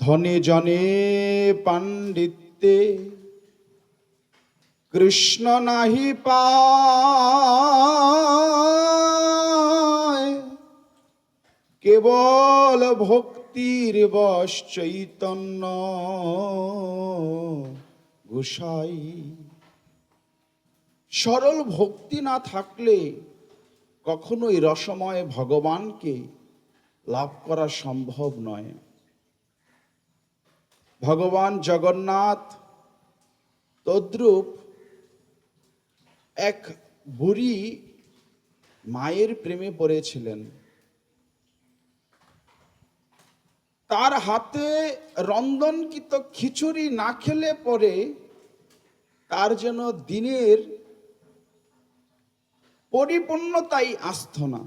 ধনে জনে পাণ্ডিত্যে কৃষ্ণ নাহি পায়, কেবল ভক্তির বশ চৈতন্য গোসাই। সরল ভক্তি না থাকলে কখনোই রসময় ভগবানকে লাভ করা সম্ভব নয়। ভগবান জগন্নাথ তদ্রূপ এক বুড়ি মায়ের প্রেমে পড়েছিলেন। তার হাতে রন্ধনকৃত খিচুড়ি না খেলে পরে তার যেন দিনের পরিপূর্ণতাই আসত না।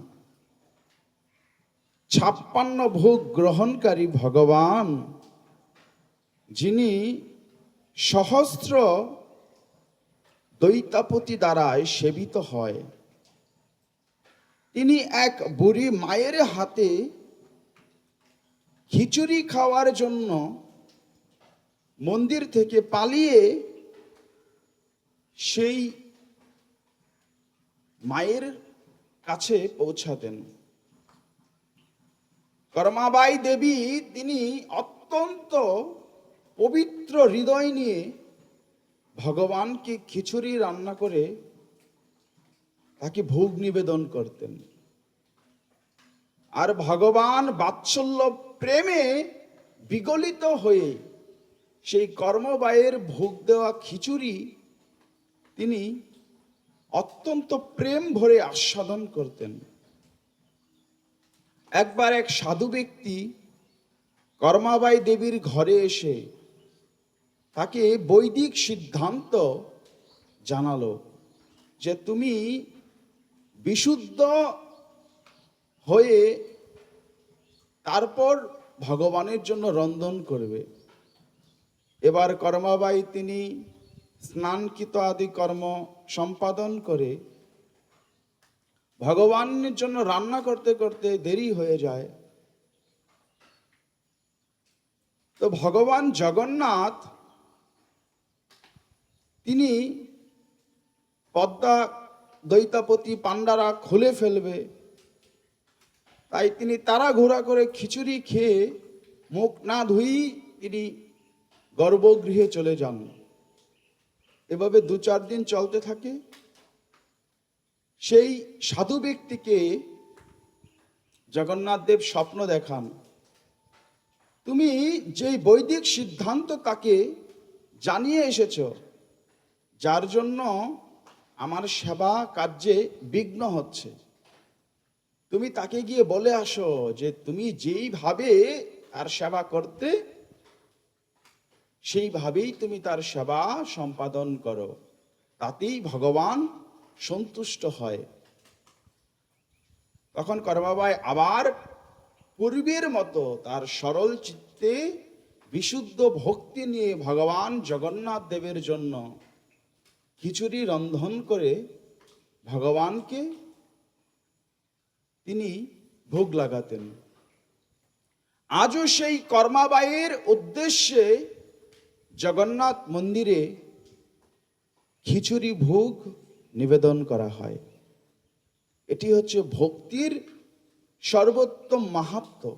56 ভোগ গ্রহণকারী ভগবান, যিনি সহস্র দৈতাপতি দ্বারায় সেবিত হয়, তিনি এক বুড়ি মায়ের হাতে খিচুড়ি খাওয়ার জন্য মন্দির থেকে পালিয়ে সেই মায়ের কাছে পৌঁছাতেন। কর্মাবাই দেবী তিনি অত্যন্ত পবিত্র হৃদয় নিয়ে ভগবানকে খিচুড়ি রান্না করে তাকে ভোগ নিবেদন করতেন। আর ভগবান বাৎসল্য প্রেমে বিগলিত হয়ে সেই কর্মবায়ের ভোগ দেওয়া খিচুড়ি তিনি অত্যন্ত প্রেম ভরে আস্বাদন করতেন। একবার এক সাধু ব্যক্তি কর্মাবাই দেবীর ঘরে এসে তাকে বৈদিক সিদ্ধান্ত জানালো যে তুমি বিশুদ্ধ হয়ে তারপর ভগবানের জন্য রন্ধন করবে। এবার কর্মাবাই তিনি স্নানকৃত আদি কর্ম সম্পাদন করে ভগবানের জন্য রান্না করতে করতে দেরি হয়ে যায়। তো ভগবান জগন্নাথ তিনি পদ্মা দৈতাপতি পাণ্ডারা খুলে ফেলবে, তাই তিনি তাড়াহুড়া করে খিচুড়ি খেয়ে মুখ না ধুই তিনি গর্ভগৃহে চলে যান। এভাবে 2-4 দিন চলতে থাকে। সেই সাধু ব্যক্তিকে জগন্নাথ দেব স্বপ্ন দেখান, তুমি যেই বৈদিক সিদ্ধান্ত তাকে জানিয়ে এসেছ, যার জন্য আমার সেবা কার্যে বিঘ্ন হচ্ছে, তুমি তাকে গিয়ে বলে আসো যে তুমি যেইভাবে তার সেবা করতে সেইভাবেই তুমি তার সেবা সম্পাদন করো, তাতেই ভগবান সন্তুষ্ট হয়। তখন কর্মাবাই আবার পূর্বের মতো তার সরল চিত্তে বিশুদ্ধ ভক্তি নিয়ে ভগবান জগন্নাথ দেবের জন্য খিচুড়ি রন্ধন করে ভগবানকে তিনি ভোগ লাগাতেন। আজও সেই কর্মাবাইয়ের উদ্দেশ্যে জগন্নাথ মন্দিরে খিচুড়ি ভোগ নিবেদন করা হয়। এটি হচ্ছে ভক্তির সর্বোত্তম মাহাত্ম্য।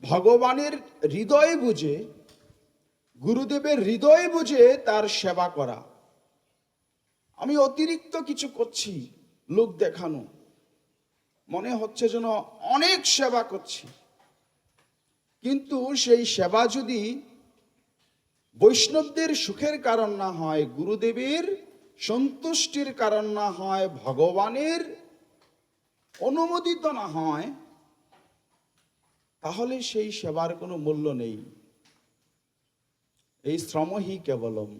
ভগবানের হৃদয় বুঝে, গুরুদেবের হৃদয় বুঝে তার সেবা করা। আমি অতিরিক্ত কিছু করছি, লোক দেখানো, মনে হচ্ছে যেন অনেক সেবা করছি, কিন্তু সেই সেবা যদি বৈষ্ণবদের সুখের কারণ না হয়, গুরুদেবের সন্তুষ্টির কারণ না হয়, ভগবানের অনুমোদিত না হয়, তাহলে সেই সেবার কোনো মূল্য নেই। এই শ্রমহি কেবলম।